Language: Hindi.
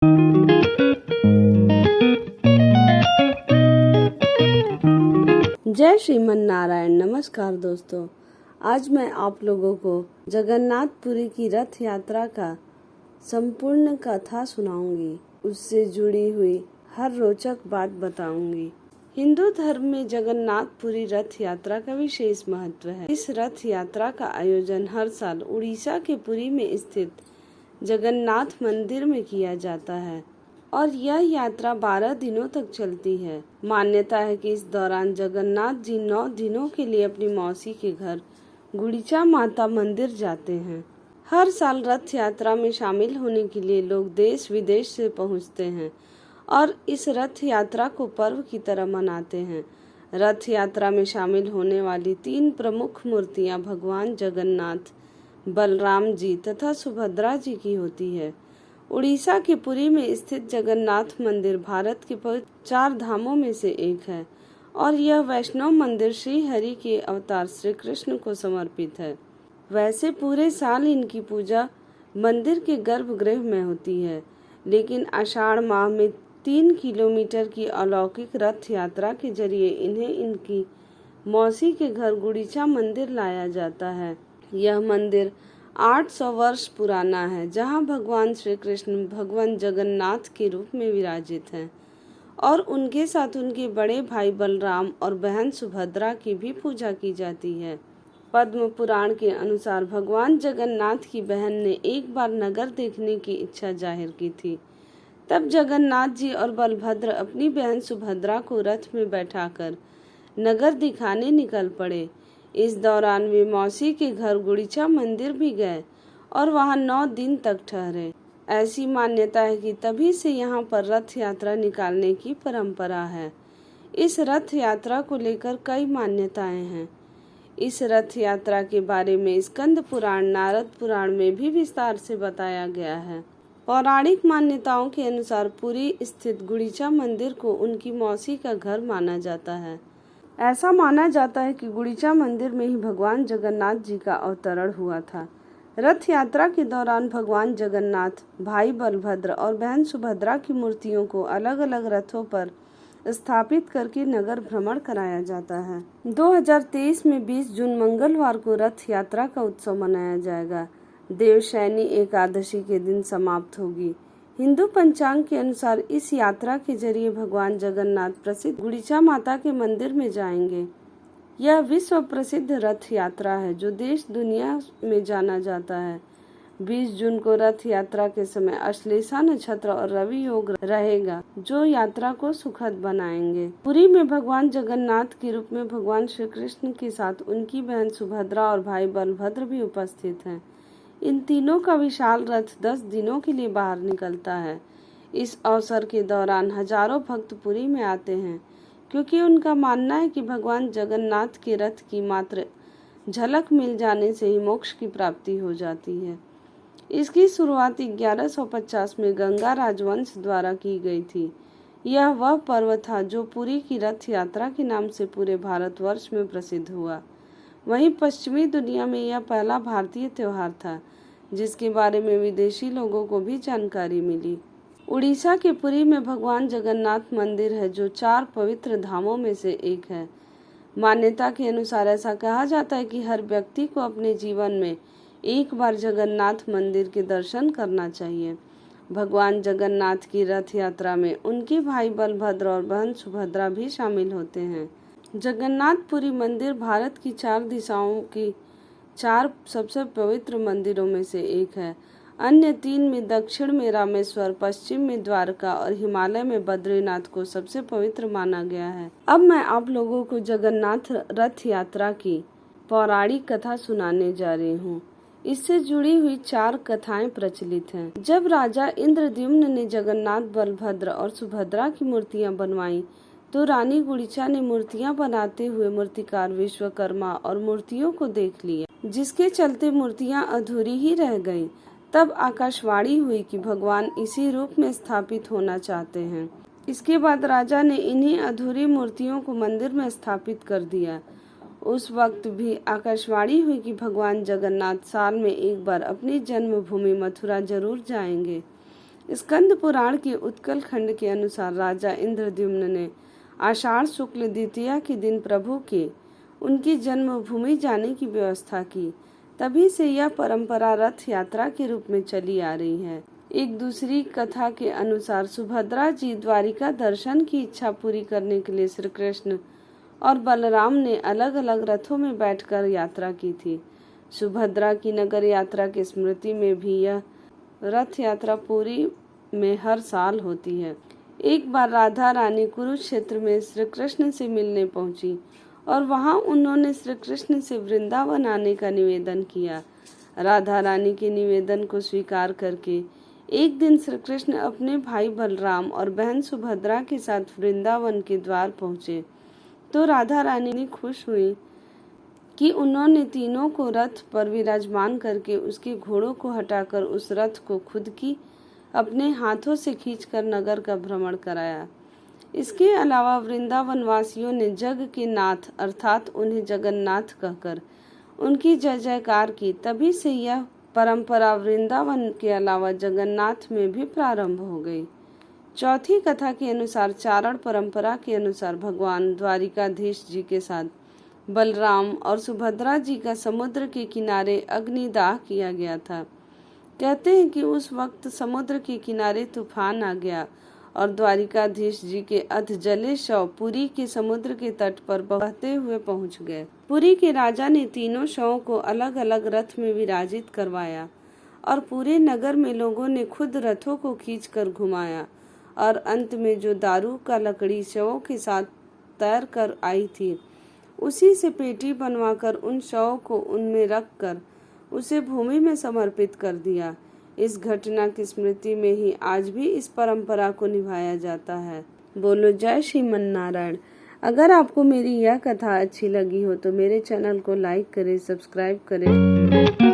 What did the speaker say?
जय श्रीमन नारायण। नमस्कार दोस्तों, आज मैं आप लोगों को जगन्नाथपुरी की रथ यात्रा का संपूर्ण कथा सुनाऊंगी। उससे जुड़ी हुई हर रोचक बात बताऊंगी। हिंदू धर्म में जगन्नाथपुरी रथ यात्रा का विशेष महत्व है। इस रथ यात्रा का आयोजन हर साल उड़ीसा के पुरी में स्थित जगन्नाथ मंदिर में किया जाता है और यह यात्रा 12 दिनों तक चलती है। मान्यता है कि इस दौरान जगन्नाथ जी 9 दिनों के लिए अपनी मौसी के घर गुड़िचा माता मंदिर जाते हैं। हर साल रथ यात्रा में शामिल होने के लिए लोग देश विदेश से पहुंचते हैं और इस रथ यात्रा को पर्व की तरह मनाते हैं। रथ यात्रा में शामिल होने वाली 3 प्रमुख मूर्तियां भगवान जगन्नाथ, बलराम जी तथा सुभद्रा जी की होती है। उड़ीसा के पुरी में स्थित जगन्नाथ मंदिर भारत के 4 धामों में से एक है और यह वैष्णव मंदिर श्री हरि के अवतार श्री कृष्ण को समर्पित है। वैसे पूरे साल इनकी पूजा मंदिर के गर्भगृह में होती है, लेकिन आषाढ़ माह में 3 किलोमीटर की अलौकिक रथ यात्रा के जरिए इन्हें इनकी मौसी के घर गुड़िचा मंदिर लाया जाता है। यह मंदिर 800 वर्ष पुराना है, जहां भगवान श्री कृष्ण भगवान जगन्नाथ के रूप में विराजित हैं और उनके साथ उनके बड़े भाई बलराम और बहन सुभद्रा की भी पूजा की जाती है। पद्म पुराण के अनुसार भगवान जगन्नाथ की बहन ने एक बार नगर देखने की इच्छा जाहिर की थी। तब जगन्नाथ जी और बलभद्र अपनी बहन सुभद्रा को रथ में बैठाकर नगर दिखाने निकल पड़े। इस दौरान वे मौसी के घर गुड़िचा मंदिर भी गए और वहां 9 दिन तक ठहरे। ऐसी मान्यता है कि तभी से यहाँ पर रथ यात्रा निकालने की परंपरा है। इस रथ यात्रा को लेकर कई मान्यताएं हैं। इस रथ यात्रा के बारे में स्कंद पुराण, नारद पुराण में भी विस्तार से बताया गया है। पौराणिक मान्यताओं के अनुसार पुरी स्थित गुड़िचा मंदिर को उनकी मौसी का घर माना जाता है। ऐसा माना जाता है कि गुड़िचा मंदिर में ही भगवान जगन्नाथ जी का अवतरण हुआ था। रथ यात्रा के दौरान भगवान जगन्नाथ, भाई बलभद्र और बहन सुभद्रा की मूर्तियों को अलग अलग रथों पर स्थापित करके नगर भ्रमण कराया जाता है। 2023 में 20 जून मंगलवार को रथ यात्रा का उत्सव मनाया जाएगा। देवशयनी एकादशी के दिन समाप्त होगी। हिंदू पंचांग के अनुसार इस यात्रा के जरिए भगवान जगन्नाथ प्रसिद्ध गुड़िचा माता के मंदिर में जाएंगे। यह विश्व प्रसिद्ध रथ यात्रा है जो देश दुनिया में जाना जाता है। 20 जून को रथ यात्रा के समय अश्लेषा नक्षत्र और रवि योग रहेगा, जो यात्रा को सुखद बनाएंगे। पुरी में भगवान जगन्नाथ के रूप में भगवान श्री कृष्ण के साथ उनकी बहन सुभद्रा और भाई बलभद्र भी उपस्थित हैं। इन तीनों का विशाल रथ 10 दिनों के लिए बाहर निकलता है। इस अवसर के दौरान हजारों भक्त पुरी में आते हैं, क्योंकि उनका मानना है कि भगवान जगन्नाथ के रथ की मात्र झलक मिल जाने से ही मोक्ष की प्राप्ति हो जाती है। इसकी शुरुआत 1150 में गंगा राजवंश द्वारा की गई थी। यह वह पर्व था जो पुरी की रथ यात्रा के नाम से पूरे भारतवर्ष में प्रसिद्ध हुआ। वहीं पश्चिमी दुनिया में यह पहला भारतीय त्योहार था जिसके बारे में विदेशी लोगों को भी जानकारी मिली। उड़ीसा के पुरी में भगवान जगन्नाथ मंदिर है, जो 4 पवित्र धामों में से एक है। मान्यता के अनुसार ऐसा कहा जाता है कि हर व्यक्ति को अपने जीवन में एक बार जगन्नाथ मंदिर के दर्शन करना चाहिए। भगवान जगन्नाथ की रथ यात्रा में उनके भाई बलभद्र और बहन सुभद्रा भी शामिल होते हैं। जगन्नाथपुरी मंदिर भारत की 4 दिशाओं की 4 सबसे पवित्र मंदिरों में से एक है। अन्य 3 में दक्षिण में रामेश्वर, पश्चिम में द्वारका और हिमालय में बद्रीनाथ को सबसे पवित्र माना गया है। अब मैं आप लोगों को जगन्नाथ रथ यात्रा की पौराणिक कथा सुनाने जा रही हूँ। इससे जुड़ी हुई 4 कथाएं प्रचलित हैं। जब राजा इंद्रद्युम्न ने जगन्नाथ, बलभद्र और सुभद्रा की मूर्तियां बनवाई, तो रानी गुड़िचा ने मूर्तियां बनाते हुए मूर्तिकार विश्वकर्मा और मूर्तियों को देख लिया, जिसके चलते मूर्तियां अधूरी ही रह गईं। तब आकाशवाणी हुई कि भगवान इसी रूप में स्थापित होना चाहते हैं। इसके बाद राजा ने इन्हीं अधूरी मूर्तियों को मंदिर में स्थापित कर दिया। उस वक्त भी आकाशवाणी हुई कि भगवान जगन्नाथ साल में एक बार अपनी जन्मभूमि मथुरा जरूर जाएंगे। स्कंद पुराण के उत्कल खंड के अनुसार राजा इंद्रद्युम्न ने आषाढ़ शुक्ल द्वितीया के दिन प्रभु के उनकी जन्मभूमि जाने की व्यवस्था की। तभी से यह परंपरा रथ यात्रा के रूप में चली आ रही है। एक दूसरी कथा के अनुसार सुभद्रा जी द्वारिका दर्शन की इच्छा पूरी करने के लिए श्री कृष्ण और बलराम ने अलग अलग रथों में बैठकर यात्रा की थी। सुभद्रा की नगर यात्रा की स्मृति में भी यह रथ यात्रा पुरी में हर साल होती है। एक बार राधा रानी कुरुक्षेत्र में श्री कृष्ण से मिलने पहुंची और वहां उन्होंने श्री कृष्ण से वृंदावन आने का निवेदन किया। राधा रानी के निवेदन को स्वीकार करके एक दिन श्री कृष्ण अपने भाई बलराम और बहन सुभद्रा के साथ वृंदावन के द्वार पहुंचे तो राधा रानी खुश हुई कि उन्होंने तीनों को रथ पर विराजमान करके उसके घोड़ों को हटाकर उस रथ को खुद की अपने हाथों से खींचकर नगर का भ्रमण कराया। इसके अलावा वृंदावन वासियों ने जग के नाथ अर्थात उन्हें जगन्नाथ कहकर उनकी जय जयकार की। तभी से यह परंपरा वृंदावन के अलावा जगन्नाथ में भी प्रारंभ हो गई। चौथी कथा के अनुसार चारण परंपरा के अनुसार भगवान द्वारिकाधीश जी के साथ बलराम और सुभद्रा जी का समुद्र के किनारे अग्निदाह किया गया था। कहते हैं कि उस वक्त समुद्र के किनारे तूफान आ गया और द्वारिकाधीश जी के अधजले शव पुरी के समुद्र के तट पर बहते हुए पहुंच गए। पुरी के राजा ने तीनों शवों को अलग अलग रथ में विराजित करवाया और पूरे नगर में लोगों ने खुद रथों को खींचकर घुमाया और अंत में जो दारू का लकड़ी शवों के साथ तैर कर आई थी उसी से पेटी बनवाकर उन शवों को उनमें रखकर उसे भूमि में समर्पित कर दिया। इस घटना की स्मृति में ही आज भी इस परंपरा को निभाया जाता है। बोलो जय श्रीमन नारायण। अगर आपको मेरी यह कथा अच्छी लगी हो तो मेरे चैनल को लाइक करें, सब्सक्राइब करें।